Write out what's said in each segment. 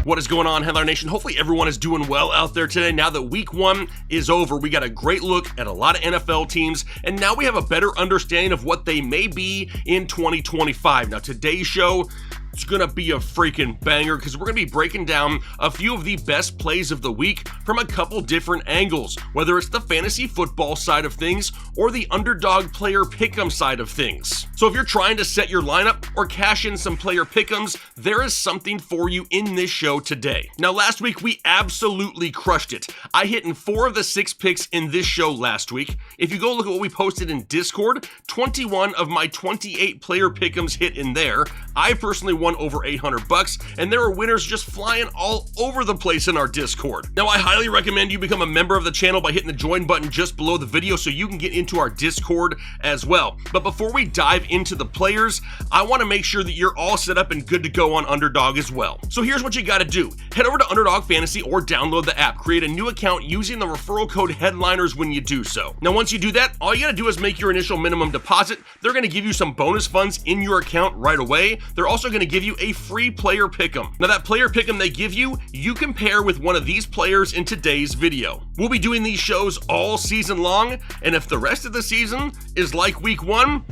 What is going on, Headliner Nation? Hopefully everyone is doing well out there today. Now that week 1 is over, we got a great look at a lot of NFL teams, and now we have a better understanding of what they may be in 2025. Now, today's show, it's gonna be a freaking banger because we're gonna be breaking down a few of the best plays of the week from a couple different angles, whether it's the fantasy football side of things or the underdog player pick'em side of things. So if you're trying to set your lineup or cash in some player pick'ems, there is something for you in this show today. Now, last week we absolutely crushed it. I hit in 4 of the 6 picks in this show last week. If you go look at what we posted in Discord, 21 of my 28 player pick'ems hit in there. I personally won over $800, and there are winners just flying all over the place in our Discord. Now, I highly recommend you become a member of the channel by hitting the join button just below the video so you can get into our Discord as well. But before we dive into the players, I want to make sure that you're all set up and good to go on Underdog as well. So here's what you got to do. Head over to Underdog Fantasy or download the app. Create a new account using the referral code Headliners when you do so. Now, once you do that, all you got to do is make your initial minimum deposit. They're going to give you some bonus funds in your account right away. They're also going to give you a free player pick'em. Now, that player pick'em they give you, you can pair with one of these players in today's video. We'll be doing these shows all season long, and if the rest of the season is like week 1,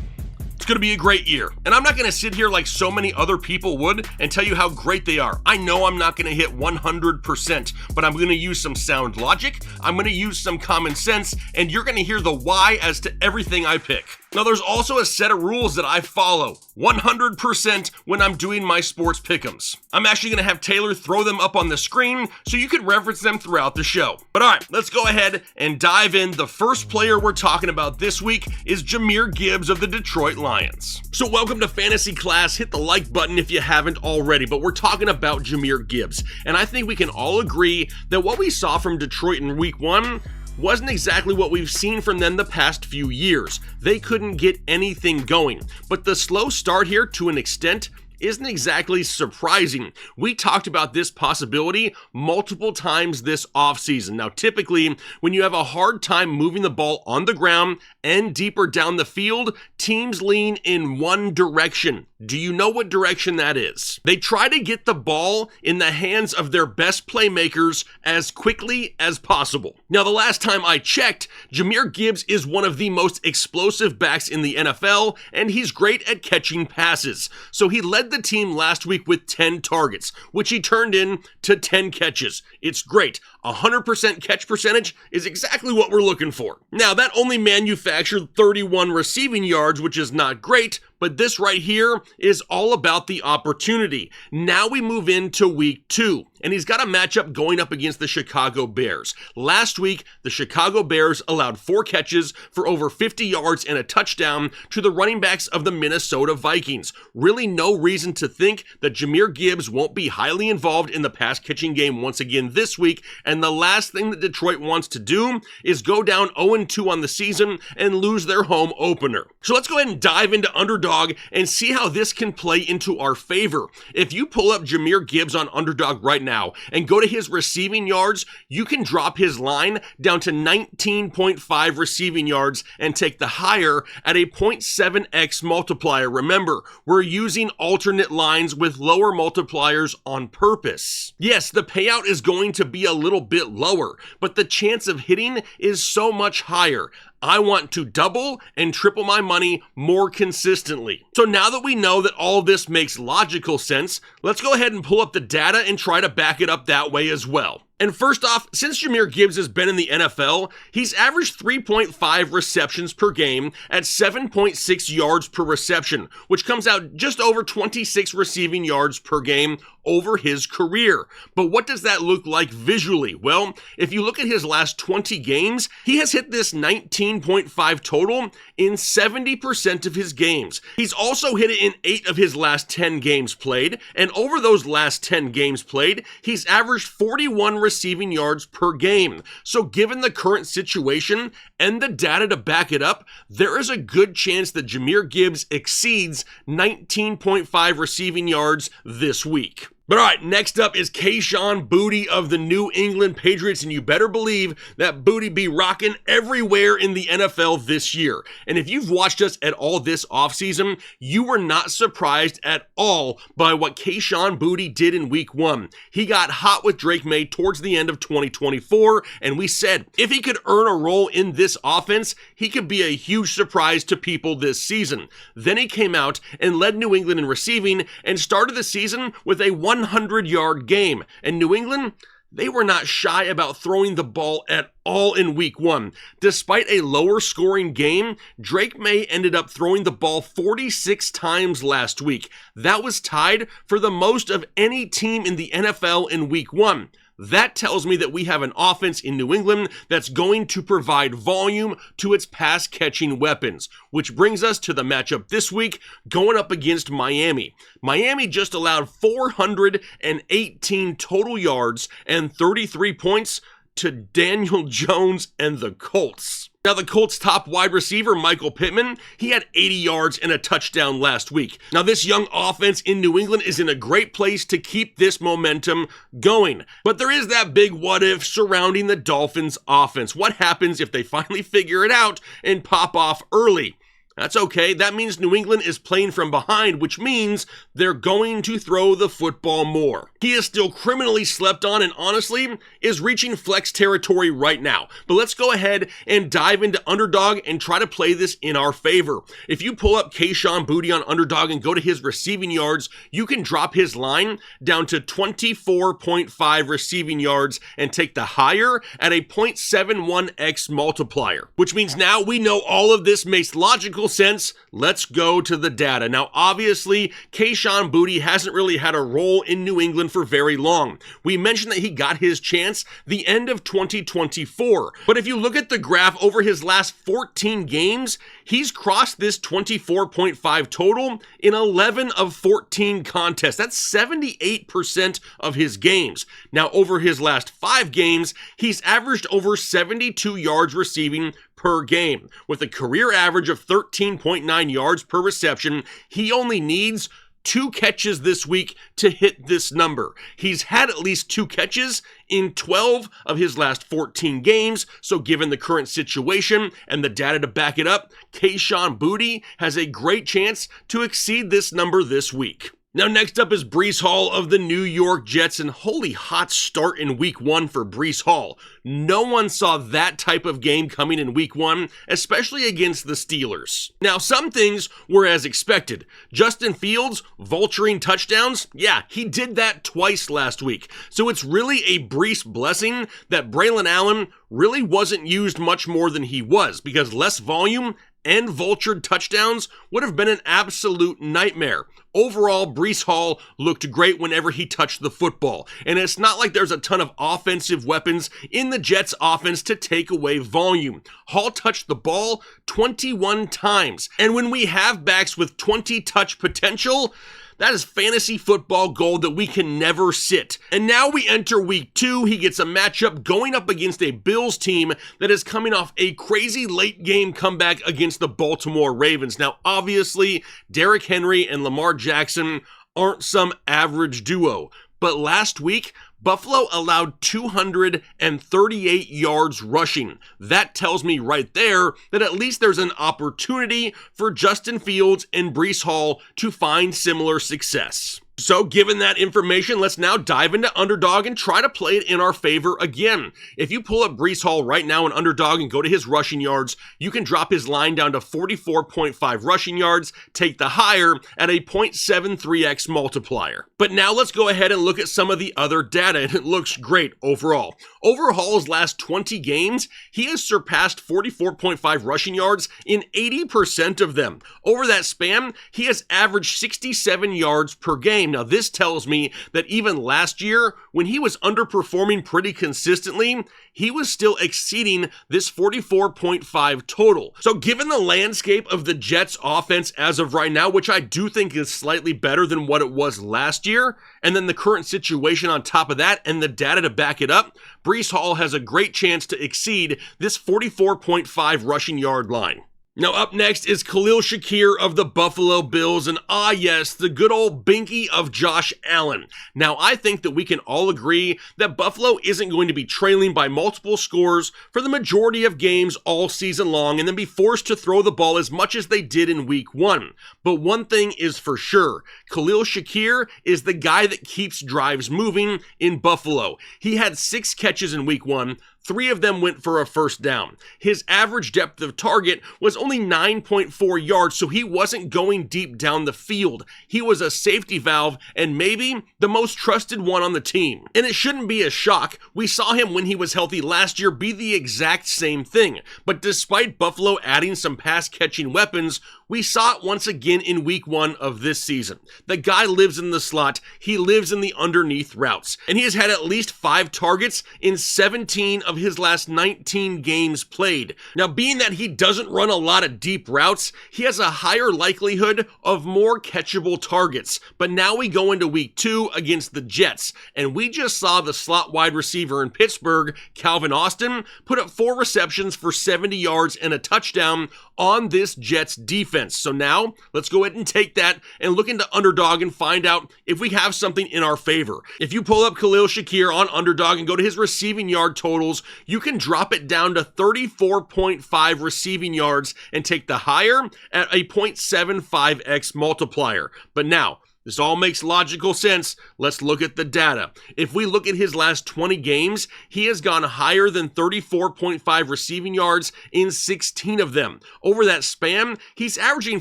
it's going to be a great year. And I'm not going to sit here like so many other people would and tell you how great they are. I know I'm not going to hit 100%, but I'm going to use some sound logic, I'm going to use some common sense, and you're going to hear the why as to everything I pick. Now, there's also a set of rules that I follow 100% when I'm doing my sports pick'ems. I'm actually going to have Taylor throw them up on the screen so you can reference them throughout the show. But all right, let's go ahead and dive in. The first player we're talking about this week is Jahmyr Gibbs of the Detroit Lions. So welcome to Fantasy Class. Hit the like button if you haven't already, but we're talking about Jahmyr Gibbs. And I think we can all agree that what we saw from Detroit in week 1 wasn't exactly what we've seen from them the past few years. They couldn't get anything going. But the slow start here, to an extent, isn't exactly surprising. We talked about this possibility multiple times this offseason. Now, typically, when you have a hard time moving the ball on the ground and deeper down the field, teams lean in one direction. Do you know what direction that is? They try to get the ball in the hands of their best playmakers as quickly as possible. Now, the last time I checked, Jahmyr Gibbs is one of the most explosive backs in the NFL, and he's great at catching passes. So he led the team last week with 10 targets, which he turned into 10 catches. It's great. 100% catch percentage is exactly what we're looking for. Now, that only manufactured 31 receiving yards, which is not great, but this right here is all about the opportunity. Now we move into week 2, and he's got a matchup going up against the Chicago Bears. Last week, the Chicago Bears allowed 4 catches for over 50 yards and a touchdown to the running backs of the Minnesota Vikings. Really no reason to think that Jahmyr Gibbs won't be highly involved in the pass catching game once again this week, and the last thing that Detroit wants to do is go down 0-2 on the season and lose their home opener. So let's go ahead and dive into Underdog and see how this can play into our favor. If you pull up Jahmyr Gibbs on Underdog right now and go to his receiving yards, you can drop his line down to 19.5 receiving yards and take the higher at a 0.7x multiplier. Remember, we're using alternate lines with lower multipliers on purpose. Yes, the payout is going to be a little bit lower, but the chance of hitting is so much higher. I want to double and triple my money more consistently. So now that we know that all of this makes logical sense, let's go ahead and pull up the data and try to back it up that way as well. And first off, since Jahmyr Gibbs has been in the NFL, he's averaged 3.5 receptions per game at 7.6 yards per reception, which comes out just over 26 receiving yards per game over his career. But what does that look like visually? Well, if you look at his last 20 games, he has hit this 19.5 total in 70% of his games. He's also hit it in 8 of his last 10 games played, and over those last 10 games played, he's averaged 41 receiving yards per game. So given the current situation and the data to back it up, there is a good chance that Jahmyr Gibbs exceeds 19.5 receiving yards this week. But all right, next up is Kayshon Boutte of the New England Patriots, and you better believe that Boutte be rocking everywhere in the NFL this year. And if you've watched us at all this offseason, you were not surprised at all by what Kayshon Boutte did in week 1. He got hot with Drake May towards the end of 2024, and we said if he could earn a role in this offense, he could be a huge surprise to people this season. Then he came out and led New England in receiving and started the season with a 100-yard game. And New England, they were not shy about throwing the ball at all in week 1. Despite a lower scoring game, Drake May ended up throwing the ball 46 times last week. That was tied for the most of any team in the NFL in week 1. That tells me that we have an offense in New England that's going to provide volume to its pass-catching weapons, which brings us to the matchup this week going up against Miami. Miami just allowed 418 total yards and 33 points to Daniel Jones and the Colts. Now, the Colts' top wide receiver, Michael Pittman, he had 80 yards and a touchdown last week. Now, this young offense in New England is in a great place to keep this momentum going. But there is that big what if surrounding the Dolphins' offense. What happens if they finally figure it out and pop off early? That's okay. That means New England is playing from behind, which means they're going to throw the football more. He is still criminally slept on and honestly is reaching flex territory right now. But let's go ahead and dive into Underdog and try to play this in our favor. If you pull up Kayshon Boutte on Underdog and go to his receiving yards, you can drop his line down to 24.5 receiving yards and take the higher at a 0.71x multiplier, which means now we know all of this makes logical sense. Let's go to the data. Now, obviously, Kayshon Boutte hasn't really had a role in New England for very long. We mentioned that he got his chance the end of 2024. But if you look at the graph over his last 14 games, he's crossed this 24.5 total in 11 of 14 contests. That's 78% of his games. Now, over his last 5 games, he's averaged over 72 yards receiving per game. With a career average of 13.9 yards per reception, he only needs 2 catches this week to hit this number. He's had at least 2 catches in 12 of his last 14 games, so given the current situation and the data to back it up, Kayshon Boutte has a great chance to exceed this number this week. Now, next up is Breece Hall of the New York Jets, and holy hot start in week 1 for Breece Hall. No one saw that type of game coming in week 1, especially against the Steelers. Now, some things were as expected. Justin Fields vulturing touchdowns, yeah, he did that twice last week. So it's really a Breece blessing that Braylon Allen really wasn't used much more than he was, because less volume and vultured touchdowns would have been an absolute nightmare. Overall, Breece Hall looked great whenever he touched the football, and it's not like there's a ton of offensive weapons in the Jets offense to take away volume. Hall touched the ball 21 times, and when we have backs with 20 touch potential, that is fantasy football gold that we can never sit. And now we enter week 2. He gets a matchup going up against a Bills team that is coming off a crazy late game comeback against the Baltimore Ravens. Now, obviously, Derrick Henry and Lamar Jackson aren't some average duo. But last week, Buffalo allowed 238 yards rushing. That tells me right there that at least there's an opportunity for Justin Fields and Breece Hall to find similar success. So given that information, let's now dive into Underdog and try to play it in our favor again. If you pull up Breece Hall right now in Underdog and go to his rushing yards, you can drop his line down to 44.5 rushing yards, take the higher at a 0.73x multiplier. But now let's go ahead and look at some of the other data, and it looks great overall. Over Hall's last 20 games, he has surpassed 44.5 rushing yards in 80% of them. Over that span, he has averaged 67 yards per game. Now, this tells me that even last year, when he was underperforming pretty consistently, he was still exceeding this 44.5 total. So given the landscape of the Jets offense as of right now, which I do think is slightly better than what it was last year, and then the current situation on top of that and the data to back it up, Breece Hall has a great chance to exceed this 44.5 rushing yard line. Now up next is Khalil Shakir of the Buffalo Bills, and yes, the good old binky of Josh Allen. Now I think that we can all agree that Buffalo isn't going to be trailing by multiple scores for the majority of games all season long and then be forced to throw the ball as much as they did in week 1. But one thing is for sure, Khalil Shakir is the guy that keeps drives moving in Buffalo. He had 6 catches in week 1. 3 of them went for a first down. His average depth of target was only 9.4 yards, so he wasn't going deep down the field. He was a safety valve and maybe the most trusted one on the team. And it shouldn't be a shock. We saw him when he was healthy last year be the exact same thing. But despite Buffalo adding some pass-catching weapons, we saw it once again in week 1 of this season. The guy lives in the slot, he lives in the underneath routes, and he has had at least 5 targets in 17 of his last 19 games played. Now, being that he doesn't run a lot of deep routes, he has a higher likelihood of more catchable targets. But now we go into week 2 against the Jets, and we just saw the slot wide receiver in Pittsburgh, Calvin Austin, put up 4 receptions for 70 yards and a touchdown on this Jets defense. So now let's go ahead and take that and look into Underdog and find out if we have something in our favor. If you pull up Khalil Shakir on Underdog and go to his receiving yard totals, you can drop it down to 34.5 receiving yards and take the higher at a 0.75x multiplier. But now, this all makes logical sense. Let's look at the data. If we look at his last 20 games, he has gone higher than 34.5 receiving yards in 16 of them. Over that span, he's averaging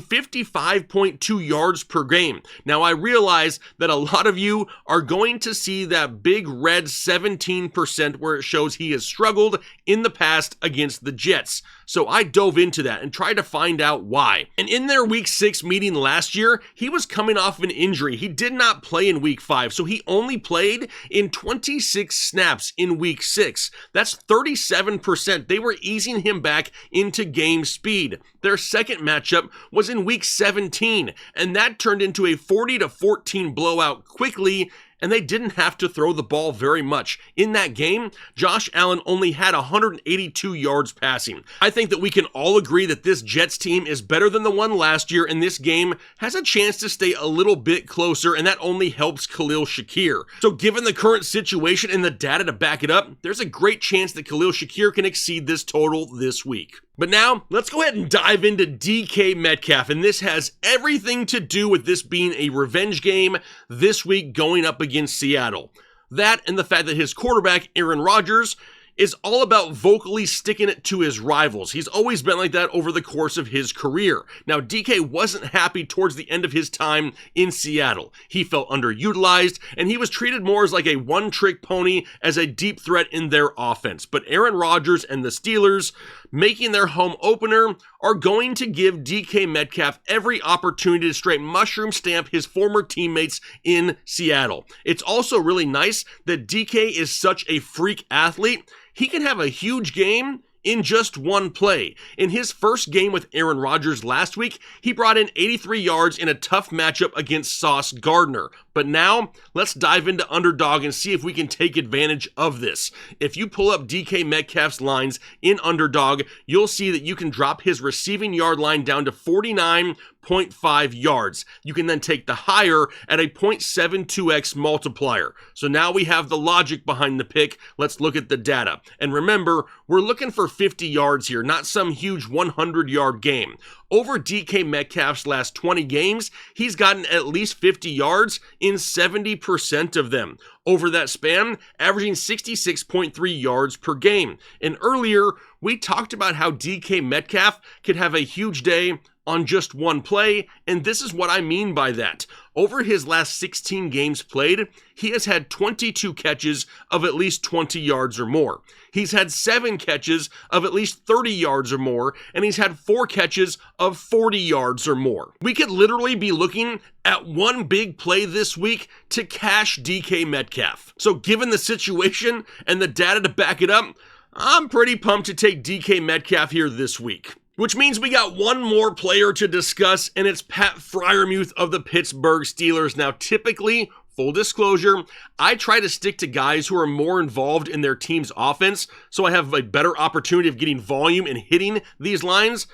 55.2 yards per game. Now, I realize that a lot of you are going to see that big red 17% where it shows he has struggled in the past against the Jets. So I dove into that and tried to find out why. And in their week 6 meeting last year, he was coming off of an injury. He did not play in week 5, so he only played in 26 snaps in week 6. That's 37%. They were easing him back into game speed. Their second matchup was in week 17, and that turned into a 40-14 blowout quickly, and they didn't have to throw the ball very much. In that game, Josh Allen only had 182 yards passing. I think that we can all agree that this Jets team is better than the one last year, and this game has a chance to stay a little bit closer, and that only helps Khalil Shakir. So given the current situation and the data to back it up, there's a great chance that Khalil Shakir can exceed this total this week. But now, let's go ahead and dive into DK Metcalf, and this has everything to do with this being a revenge game this week going up against Seattle. That and the fact that his quarterback, Aaron Rodgers, is all about vocally sticking it to his rivals. He's always been like that over the course of his career. Now, DK wasn't happy towards the end of his time in Seattle. He felt underutilized, and he was treated more as like a one-trick pony as a deep threat in their offense. But Aaron Rodgers and the Steelers, making their home opener, are going to give DK Metcalf every opportunity to straight mushroom stamp his former teammates in Seattle. It's also really nice that DK is such a freak athlete. He can have a huge game in just one play. In his first game with Aaron Rodgers last week, he brought in 83 yards in a tough matchup against Sauce Gardner. But now, let's dive into Underdog and see if we can take advantage of this. If you pull up DK Metcalf's lines in Underdog, you'll see that you can drop his receiving yard line down to 49.5 yards. You can then take the higher at a 0.72x multiplier. So now we have the logic behind the pick. Let's look at the data. And remember, we're looking for 50 yards here, not some huge 100-yard game. Over DK Metcalf's last 20 games, he's gotten at least 50 yards in 70% of them. Over that span, averaging 66.3 yards per game. And earlier, we talked about how DK Metcalf could have a huge day on just one play, and this is what I mean by that. Over his last 16 games played, he has had 22 catches of at least 20 yards or more. He's had 7 catches of at least 30 yards or more, and he's had 4 catches of 40 yards or more. We could literally be looking at one big play this week to cash DK Metcalf. So given the situation and the data to back it up, I'm pretty pumped to take DK Metcalf here this week. Which means we got one more player to discuss, and it's Pat Freiermuth of the Pittsburgh Steelers. Now, typically, full disclosure, I try to stick to guys who are more involved in their team's offense, so I have a better opportunity of getting volume and hitting these lines.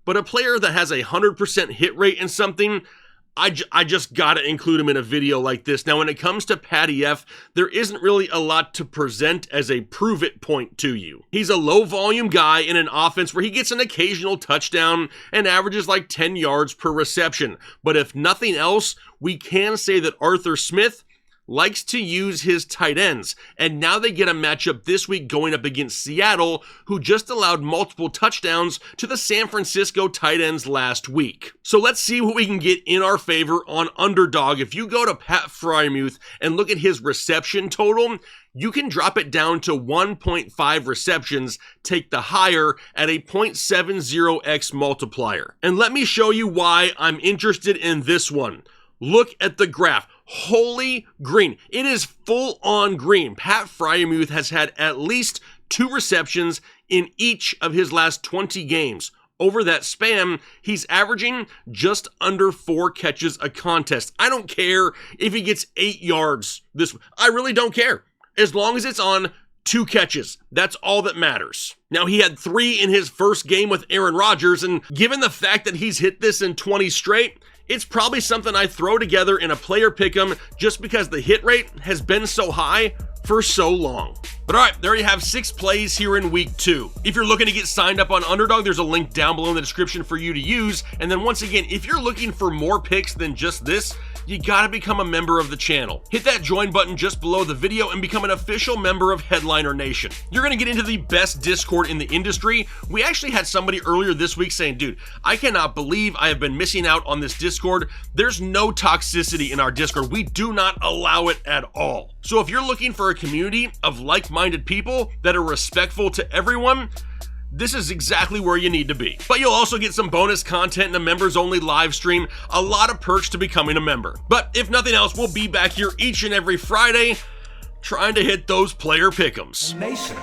but a player that has a 100% hit rate in something, I just gotta include him in a video like this. Now, when it comes to Patty F, there isn't really a lot to present as a prove it point to you. He's a low volume guy in an offense where he gets an occasional touchdown and averages like 10 yards per reception. But if nothing else, we can say that Arthur Smith likes to use his tight ends, and now they get a matchup this week going up against Seattle, who just allowed multiple touchdowns to the San Francisco tight ends last week. So let's see what we can get in our favor on Underdog. If you go to Pat Freiermuth and look at his reception total, you can drop it down to 1.5 receptions, take the higher at a 0.70x multiplier. And let me show you why I'm interested in this one. Look at the graph. Holy green. It is full on green. Pat Freiermuth has had at least 2 receptions in each of his last 20 games. Over that span, he's averaging just under 4 catches a contest. I don't care if he gets 8 yards this week. I really don't care. As long as it's on 2 catches. That's all that matters. Now, he had 3 in his first game with Aaron Rodgers, and given the fact that he's hit this in 20 straight, it's probably something I throw together in a player pick'em just because the hit rate has been so high for so long. But all right, there you have 6 plays here in week 2. If you're looking to get signed up on Underdog, there's a link down below in the description for you to use. And then once again, if you're looking for more picks than just this, you gotta become a member of the channel. Hit that join button just below the video and become an official member of Headliner Nation. You're gonna get into the best Discord in the industry. We actually had somebody earlier this week saying, dude, I cannot believe I have been missing out on this Discord. There's no toxicity in our Discord. We do not allow it at all. So if you're looking for a community of like-minded people that are respectful to everyone, this is exactly where you need to be. But you'll also get some bonus content in a members-only live stream, a lot of perks to becoming a member. But if nothing else, we'll be back here each and every Friday trying to hit those player pick'ems. Nation.